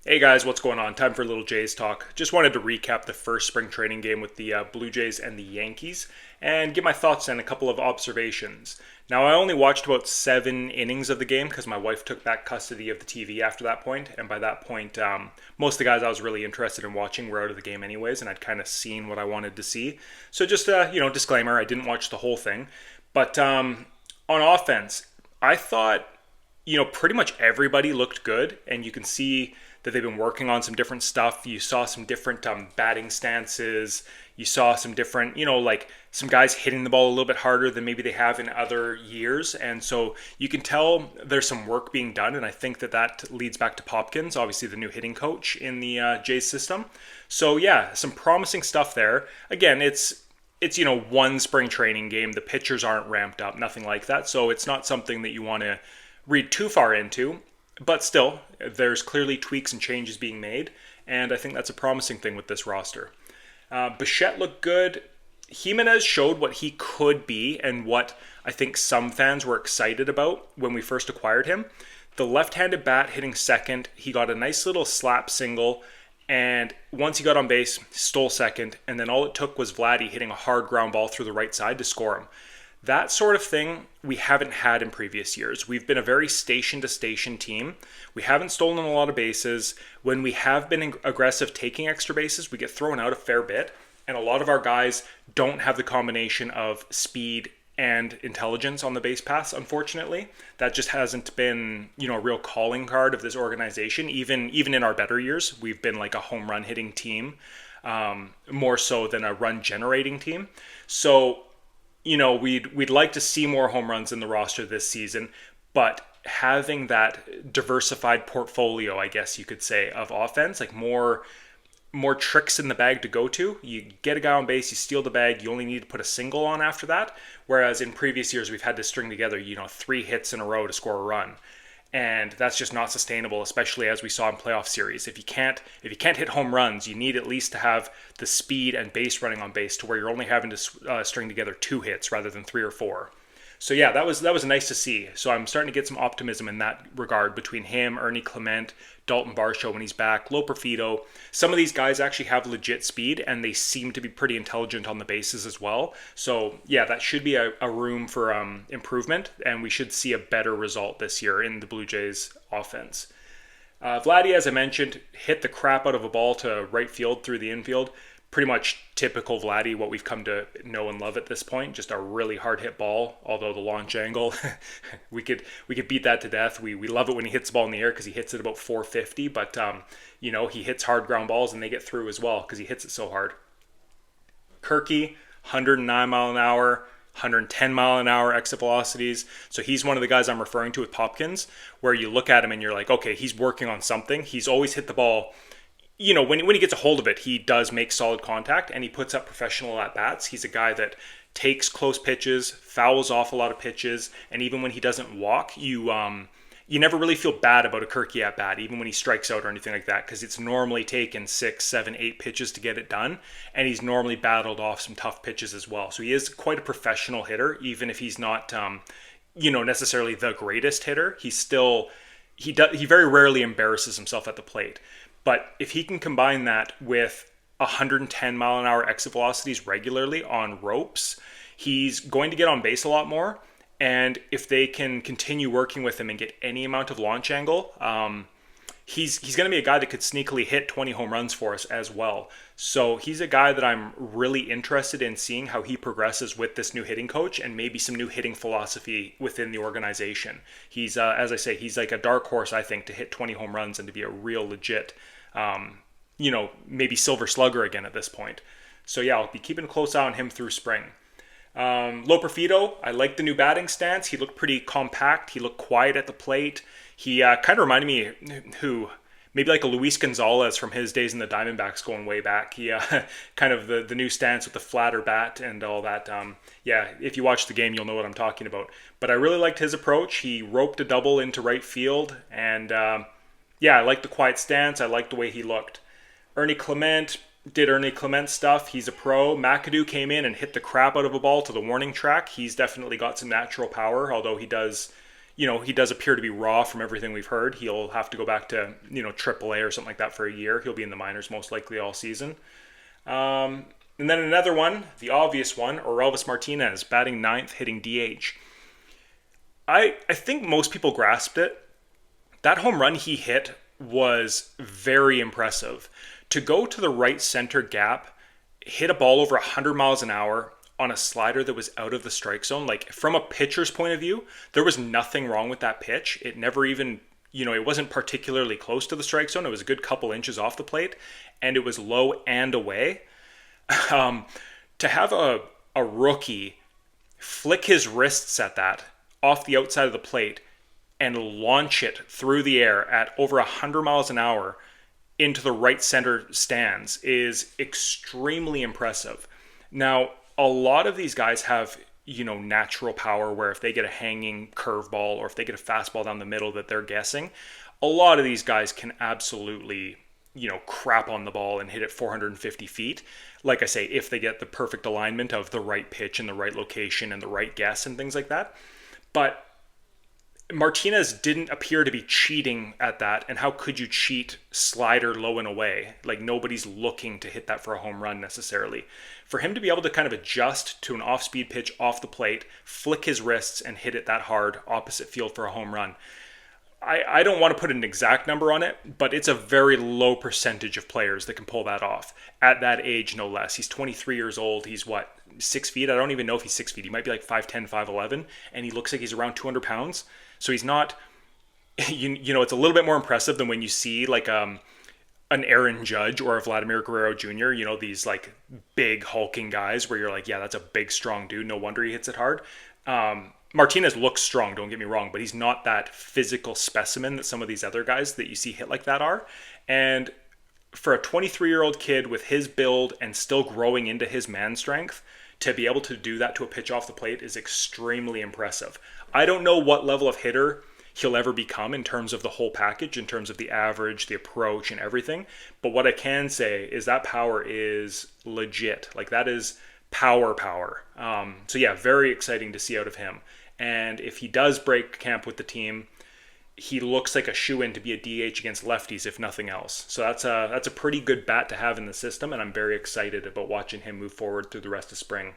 Hey guys, what's going on? Time for a little Jays talk. Just wanted to recap the first spring training game with the Blue Jays and the Yankees and give my thoughts and a couple of observations. Now, I only watched about 7 innings of the game because my wife took back custody of the TV after that point, and by that point, most of the guys I was really interested in watching were out of the game anyways, and I'd kind of seen what I wanted to see. So just disclaimer: I didn't watch the whole thing, but on offense, I thought pretty much everybody looked good, and you can see that they've been working on some different stuff. You saw some different batting stances. You saw some different, like some guys hitting the ball a little bit harder than maybe they have in other years. And so you can tell there's some work being done. And I think that leads back to Popkins, obviously the new hitting coach in the Jays system. So yeah, some promising stuff there. Again, it's one spring training game. The pitchers aren't ramped up, nothing like that. So it's not something that you want to read too far into. But still, there's clearly tweaks and changes being made, and I think that's a promising thing with this roster. Bichette looked good. Jimenez showed what he could be and what I think some fans were excited about when we first acquired him. The left-handed bat hitting second, he got a nice little slap single, and once he got on base, stole second, and then all it took was Vladdy hitting a hard ground ball through the right side to score him. That sort of thing we haven't had in previous years. We've been a very station-to-station team. We haven't stolen a lot of bases. When we have been aggressive taking extra bases, we get thrown out a fair bit. And a lot of our guys don't have the combination of speed and intelligence on the base paths, unfortunately. That just hasn't been, a real calling card of this organization. Even in our better years, we've been like a home run hitting team, more so than a run generating team. So we'd like to see more home runs in the roster this season, but having that diversified portfolio, I guess you could say, of offense, like more tricks in the bag to go to. You get a guy on base, you steal the bag, you only need to put a single on after that. Whereas in previous years, we've had to string together, 3 hits in a row to score a run. And that's just not sustainable, especially as we saw in playoff series. If you can't hit home runs, you need at least to have the speed and base running on base to where you're only having to string together 2 hits rather than 3 or 4. So yeah, that was nice to see. So I'm starting to get some optimism in that regard between him, Ernie Clement, Dalton Varsho when he's back, Loperfido. Some of these guys actually have legit speed, and they seem to be pretty intelligent on the bases as well. So yeah, that should be a room for improvement, and we should see a better result this year in the Blue Jays offense. Vladdy, as I mentioned, hit the crap out of a ball to right field through the infield. Pretty much typical Vladdy, what we've come to know and love at this point. Just a really hard hit ball, although the launch angle, we could beat that to death. We love it when he hits the ball in the air because he hits it about 450, but he hits hard ground balls and they get through as well because he hits it so hard. Kirky, 109 mile an hour, 110 mile an hour exit velocities. So he's one of the guys I'm referring to with Popkins, where you look at him and you're like, okay, he's working on something. He's always hit the ball. When he gets a hold of it, he does make solid contact and he puts up professional at-bats. He's a guy that takes close pitches, fouls off a lot of pitches, and even when he doesn't walk, you never really feel bad about a Kirky at-bat, even when he strikes out or anything like that, because it's normally taken 6, 7, 8 pitches to get it done, and he's normally battled off some tough pitches as well. So he is quite a professional hitter, even if he's not, necessarily the greatest hitter. He very rarely embarrasses himself at the plate. But if he can combine that with 110 mile an hour exit velocities regularly on ropes, he's going to get on base a lot more. And if they can continue working with him and get any amount of launch angle, he's going to be a guy that could sneakily hit 20 home runs for us as well. So he's a guy that I'm really interested in seeing how he progresses with this new hitting coach and maybe some new hitting philosophy within the organization. He's, as I say, he's like a dark horse, I think, to hit 20 home runs and to be a real legit maybe silver slugger again at this point. So yeah, I'll be keeping a close eye on him through spring. Loperfido, I like the new batting stance. He looked pretty compact. He looked quiet at the plate. He kind of reminded me maybe like a Luis Gonzalez from his days in the Diamondbacks going way back. He kind of the new stance with the flatter bat and all that. If you watch the game, you'll know what I'm talking about. But I really liked his approach. He roped a double into right field, and I like the quiet stance. I like the way he looked. Ernie Clement did Ernie Clement stuff. He's a pro. McAdoo came in and hit the crap out of a ball to the warning track. He's definitely got some natural power, although he does, he does appear to be raw from everything we've heard. He'll have to go back to, AAA or something like that for a year. He'll be in the minors most likely all season. And then another one, the obvious one, Orelvis Martinez, batting ninth, hitting DH. I think most people grasped it. That home run he hit was very impressive. To go to the right center gap, hit a ball over 100 miles an hour on a slider that was out of the strike zone, like from a pitcher's point of view, there was nothing wrong with that pitch. It never even, it wasn't particularly close to the strike zone. It was a good couple inches off the plate, and it was low and away. To have a rookie flick his wrists at that off the outside of the plate and launch it through the air at over 100 miles an hour into the right center stands is extremely impressive. Now, a lot of these guys have, natural power where if they get a hanging curveball or if they get a fastball down the middle that they're guessing, a lot of these guys can absolutely, crap on the ball and hit it 450 feet. Like I say, if they get the perfect alignment of the right pitch in the right location and the right guess and things like that. But Martinez didn't appear to be cheating at that, and how could you cheat slider low and away? Like, nobody's looking to hit that for a home run necessarily. For him to be able to kind of adjust to an off-speed pitch off the plate, flick his wrists, and hit it that hard opposite field for a home run, I don't want to put an exact number on it, but it's a very low percentage of players that can pull that off at that age, no less. He's 23 years old. He's 6 feet? I don't even know if he's 6 feet. He might be like 5'10", 5'11", and he looks like he's around 200 pounds. So he's not, it's a little bit more impressive than when you see like an Aaron Judge or a Vladimir Guerrero Jr., these like big hulking guys where you're like, yeah, that's a big, strong dude. No wonder he hits it hard. Martinez looks strong, don't get me wrong, but he's not that physical specimen that some of these other guys that you see hit like that are. And for a 23-year-old kid with his build and still growing into his man strength, to be able to do that to a pitch off the plate is extremely impressive. I don't know what level of hitter he'll ever become in terms of the whole package, in terms of the average, the approach, and everything. But what I can say is that power is legit. Like, that is power. So yeah, very exciting to see out of him. And if he does break camp with the team, he looks like a shoo-in to be a DH against lefties, if nothing else. So that's a pretty good bat to have in the system, and I'm very excited about watching him move forward through the rest of spring.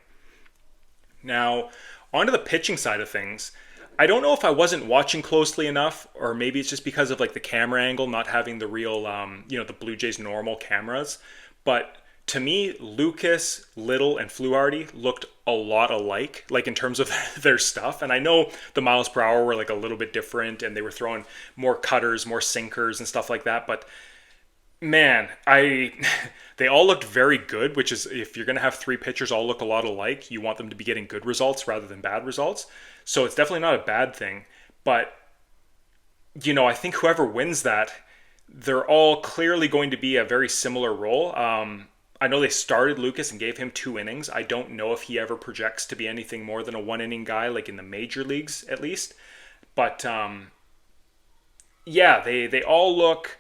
Now, onto the pitching side of things. I don't know if I wasn't watching closely enough, or maybe it's just because of like the camera angle, not having the real, the Blue Jays normal cameras. But to me, Lucas, Little, and Fluharty looked a lot alike, like in terms of their stuff. And I know the miles per hour were like a little bit different, and they were throwing more cutters, more sinkers, and stuff like that. But man, they all looked very good, which is, if you're going to have three pitchers all look a lot alike, you want them to be getting good results rather than bad results. So it's definitely not a bad thing. But, I think whoever wins that, they're all clearly going to be a very similar role. I know they started Lucas and gave him 2 innings. I don't know if he ever projects to be anything more than a 1-inning guy, like in the major leagues at least. But, yeah, they all look...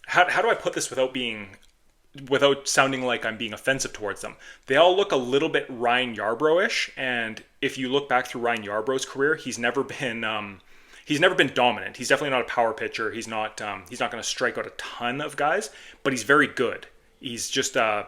How do I put this without sounding like I'm being offensive towards them? They all look a little bit Ryan Yarbrough-ish, and if you look back through Ryan Yarbrough's career, he's never been dominant. He's definitely not a power pitcher. He's not going to strike out a ton of guys, but he's very good. He's just kind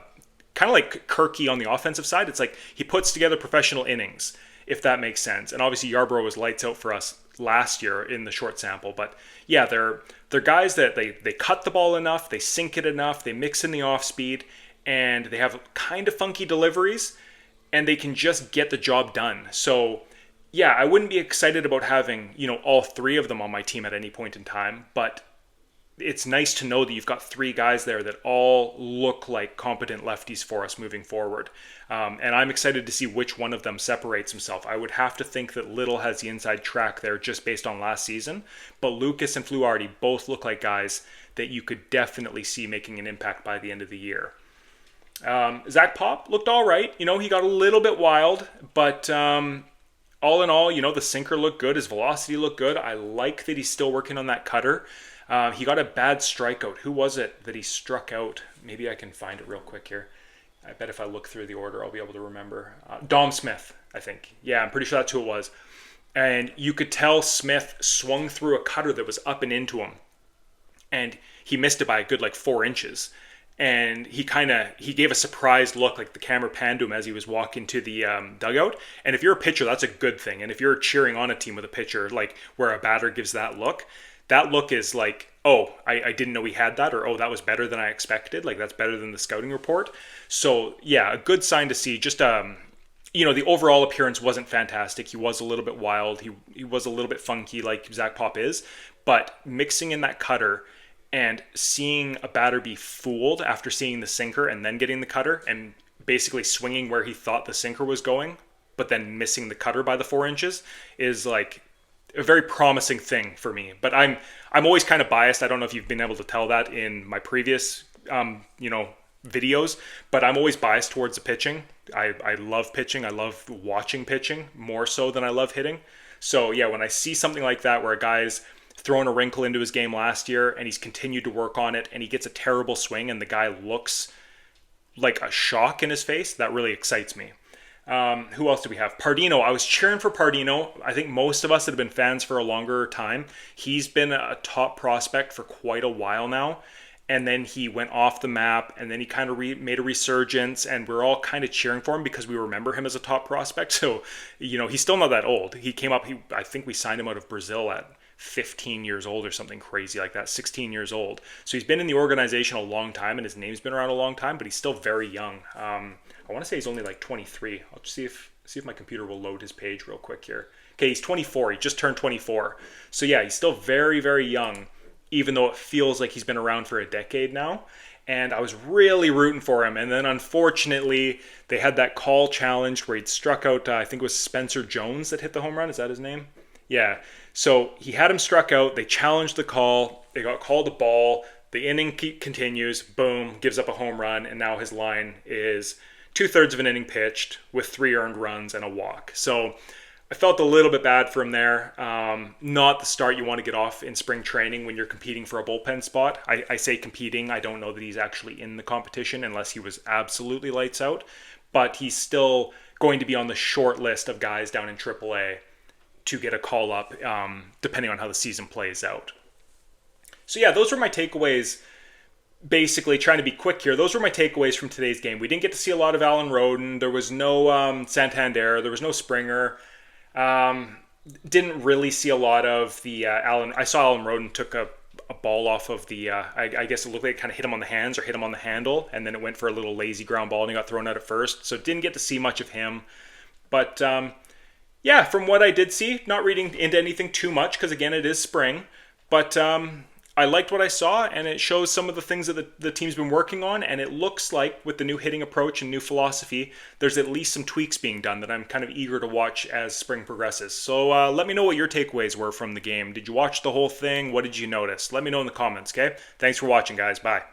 of like Kirky on the offensive side. It's like he puts together professional innings, if that makes sense. And obviously Yarbrough was lights out for us last year in the short sample, but yeah, they're guys that they cut the ball enough, they sink it enough, they mix in the off speed, and they have kind of funky deliveries, and they can just get the job done. So yeah, I wouldn't be excited about having, all 3 of them on my team at any point in time, but it's nice to know that you've got 3 guys there that all look like competent lefties for us moving forward. And I'm excited to see which one of them separates himself. I would have to think that Little has the inside track there just based on last season. But Lucas and Fluharty both look like guys that you could definitely see making an impact by the end of the year. Zach Pop looked all right. He got a little bit wild, but all in all, the sinker looked good. His velocity looked good. I like that he's still working on that cutter. He got a bad strikeout. Who was it that he struck out? Maybe I can find it real quick here. I bet if I look through the order, I'll be able to remember. Dom Smith, I think. Yeah, I'm pretty sure that's who it was. And you could tell Smith swung through a cutter that was up and into him, and he missed it by a good like 4 inches. And he gave a surprised look, like the camera panned to him as he was walking to the dugout. And if you're a pitcher, that's a good thing. And if you're cheering on a team with a pitcher, like where a batter gives that look is like, oh, I didn't know he had that, or oh, that was better than I expected. Like that's better than the scouting report. So yeah, a good sign to see. Just the overall appearance wasn't fantastic. He was a little bit wild. He was a little bit funky, like Zach Pop is. But mixing in that cutter and seeing a batter be fooled after seeing the sinker and then getting the cutter and basically swinging where he thought the sinker was going, but then missing the cutter by the 4 inches is like a very promising thing for me. But I'm always kind of biased. I don't know if you've been able to tell that in my previous videos, but I'm always biased towards the pitching. I love pitching. I love watching pitching more so than I love hitting. So yeah, when I see something like that where a guy's thrown a wrinkle into his game last year and he's continued to work on it and he gets a terrible swing and the guy looks like a shock in his face, that really excites me. Who else do we have? Pardino. I was cheering for Pardino. I think most of us that have been fans for a longer time. He's been a top prospect for quite a while now. And then he went off the map, and then he kind of made a resurgence, and we're all kind of cheering for him because we remember him as a top prospect. So, he's still not that old. He came up, I think we signed him out of Brazil at 15 years old or something crazy like that, 16 years old. So he's been in the organization a long time, and his name's been around a long time, but he's still very young. I want to say he's only like 23. I'll just see if my computer will load his page real quick here. Okay, he's 24. He just turned 24. So yeah, he's still very, very young, even though it feels like he's been around for a decade now. And I was really rooting for him. And then unfortunately, they had that call challenge where he'd struck out, I think it was Spencer Jones that hit the home run. Is that his name? Yeah. So he had him struck out. They challenged the call. They got called a ball. The inning continues. Boom. Gives up a home run. And now his line is 2/3 of an inning pitched with 3 earned runs and a walk. So I felt a little bit bad for him there. Not the start you want to get off in spring training when you're competing for a bullpen spot. I say competing. I don't know that he's actually in the competition unless he was absolutely lights out. But he's still going to be on the short list of guys down in AAA to get a call up, depending on how the season plays out. So yeah, those were my takeaways. Basically, trying to be quick here, those were my takeaways from today's game. We didn't get to see a lot of Alan Roden. There was no Santander. There was no Springer. Didn't really see a lot of the Alan. I saw Alan Roden took a ball off of the, I guess it looked like it kind of hit him on the hands or hit him on the handle, and then it went for a little lazy ground ball and he got thrown out at first. So didn't get to see much of him. But yeah, from what I did see, not reading into anything too much because again, it is spring. But I liked what I saw, and it shows some of the things that the team's been working on, and it looks like with the new hitting approach and new philosophy, there's at least some tweaks being done that I'm kind of eager to watch as spring progresses. So let me know what your takeaways were from the game. Did you watch the whole thing? What did you notice? Let me know in the comments, okay? Thanks for watching, guys. Bye.